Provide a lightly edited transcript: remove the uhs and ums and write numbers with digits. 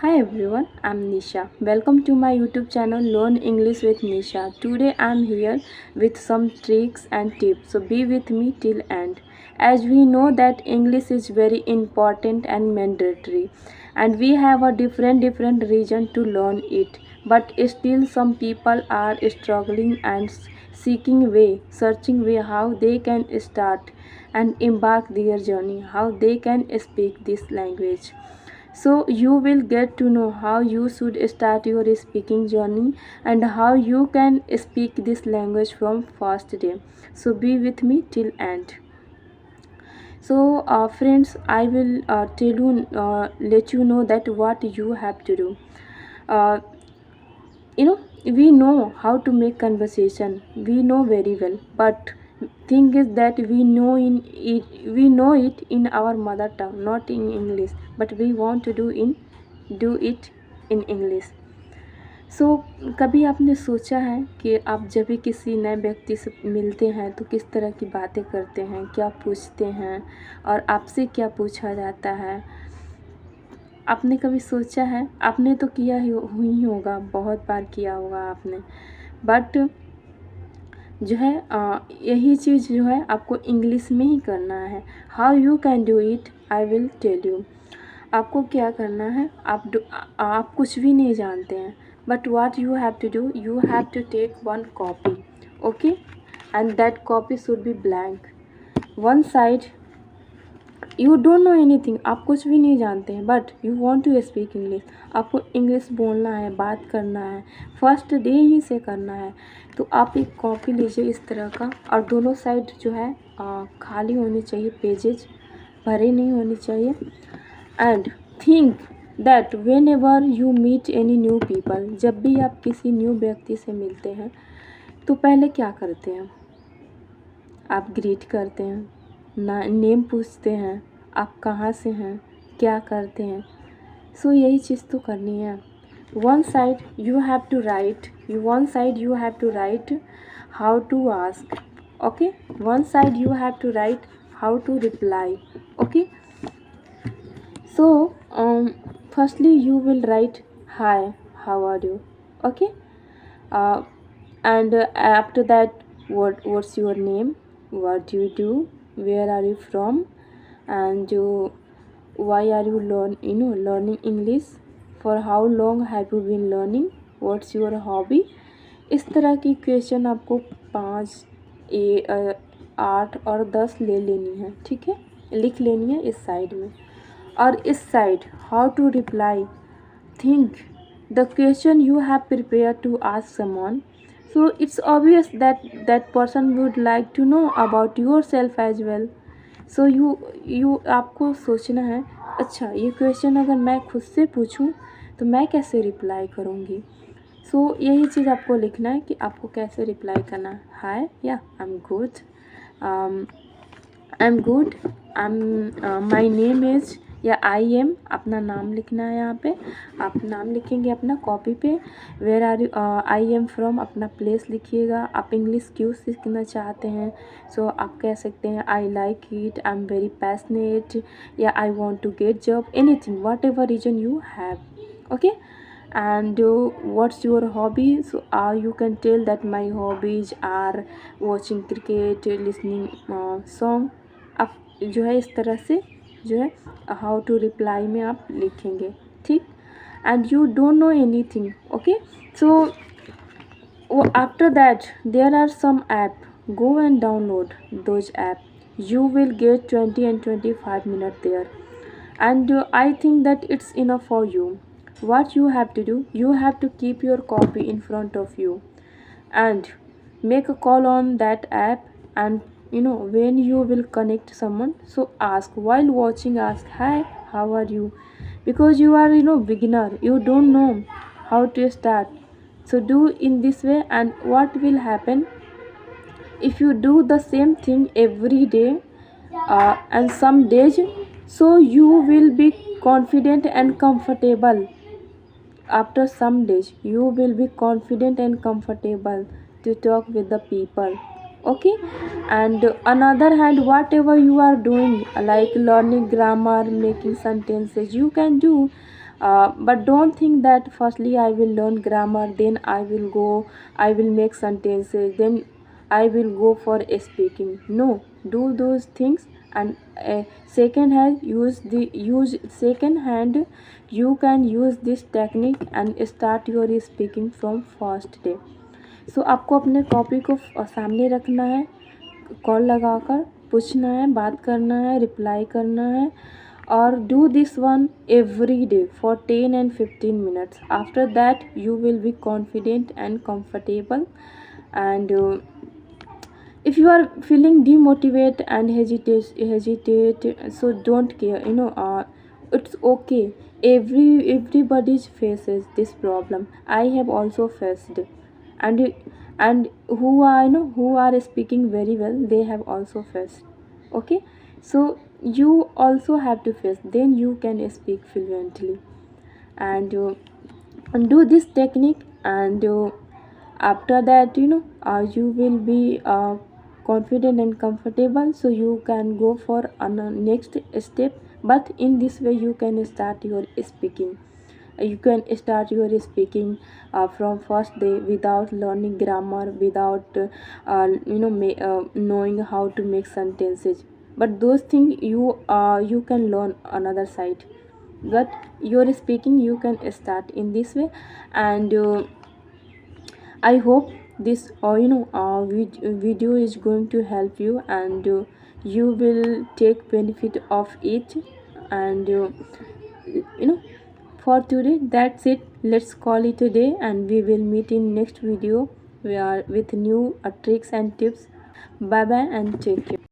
Hi everyone, I'm Nisha. Welcome to my YouTube channel Learn English with Nisha. Today I'm here with some tricks and tips. So be with me till end. As we know that English is very important and mandatory and we have a different reason to learn it. But still some people are struggling and seeking way, searching way how they can start and embark their journey, how they can speak this language. So you will get to know how you should start your speaking journey and how you can speak this language from first day. So be with me till end. So friends, I will let you know that what you have to do. Uh, we know how to make conversation, we know very well, but thing is that we know it in our mother tongue, not in English, but we want to do it in English. सो कभी आपने सोचा है कि आप जब भी किसी नए व्यक्ति से मिलते हैं तो किस तरह की बातें करते हैं, क्या पूछते हैं और आपसे क्या पूछा जाता है? आपने कभी सोचा है? आपने तो किया ही होगा, बहुत बार किया होगा आपने, बट जो है यही चीज़ जो है आपको इंग्लिश में ही करना है. How you can do it, I will tell you. आपको क्या करना है? आप कुछ भी नहीं जानते हैं, but what you have to do, you have to take one copy, okay, and that copy should be blank. One side you don't know anything, आप कुछ भी नहीं जानते हैं, but you want to speak English. आपको English बोलना है, बात करना है, फर्स्ट डे ही से करना है. तो आप एक कॉपी लीजिए इस तरह का, और दोनों साइड जो है खाली होनी चाहिए, पेजेज भरे नहीं होने चाहिए. And think that whenever you meet any new people, जब भी आप किसी न्यू व्यक्ति से मिलते हैं तो पहले क्या करते हैं? आप ग्रीट करते हैं, नेम पूछते हैं, आप कहाँ से हैं, क्या करते हैं. सो यही चीज़ तो करनी है. One side you have to write how to ask, okay. One side you have to write how to reply, okay. So, firstly you will write hi, how are you, okay. And after that, what's your name, what do you do, where are you from, and why are you learning English, for how long have you been learning, what's your hobby. इस तरह की question आपको 5, 8 और 10 ले लेनी है, ठीक है, लिख लेनी है इस साइड में. और इस side how to reply, think the question you have prepare to ask someone. So it's obvious that person would like to know about yourself as well. So you आपको सोचना है, अच्छा ये क्वेश्चन अगर मैं खुद से पूछूं तो मैं कैसे रिप्लाई करूंगी. सो यही चीज़ आपको लिखना है कि आपको कैसे रिप्लाई करना है. हाय, या I am good, my name is, या आई एम, अपना नाम लिखना है. यहाँ पे आप नाम लिखेंगे अपना कॉपी पे. Where are you, I am from, अपना प्लेस लिखिएगा. आप इंग्लिश क्यों सीखना चाहते हैं, सो आप कह सकते हैं I like it, I am very passionate, या I want to get job, anything, whatever reason you have, okay. And what's your hobby, so you can tell that my hobbies are watching cricket, listening song. आप जो है इस तरह से जो है how to reply में आप लिखेंगे, ठीक. And you don't know anything, okay. So after that there are some app, go and download those app. You will get 20 and 25 minutes there, and I think that it's enough for you. What you have to do, you have to keep your copy in front of you and make a call on that app. And when you will connect someone, so ask, while watching, ask, hi, how are you, because you are beginner, you don't know how to start. So do in this way, and what will happen if you do the same thing every day, and some days, so you will be confident and comfortable. After some days you will be confident and comfortable to talk with the people, okay. And another hand, whatever you are doing, like learning grammar, making sentences, you can do But don't think that firstly I will learn grammar, then I will make sentences, then I will go for speaking. No, do those things. And second hand you can use this technique and start your speaking from first day. सो आपको अपने copy को सामने रखना है, call लगाकर पूछना है, बात करना है, रिप्लाई करना है, और do this one every day for 10 and 15 minutes. After that you will be confident and comfortable. And if you are feeling demotivated and hesitate, so don't care, it's okay. Everybody faces this problem. I have also faced. And and who are, who are speaking very well, they have also faced. Okay, so you also have to face, then you can speak fluently. And do this technique. And after that, you will be confident and comfortable, so you can go for a next step. But in this way you can start your speaking. You can start your speaking from first day without learning grammar, without knowing how to make sentences. But those things you can learn another side. But your speaking you can start in this way. And I hope this video is going to help you, and you will take benefit of it. And for today that's it. Let's call it a day, and we will meet in next video with new tricks and tips. Bye bye and take care.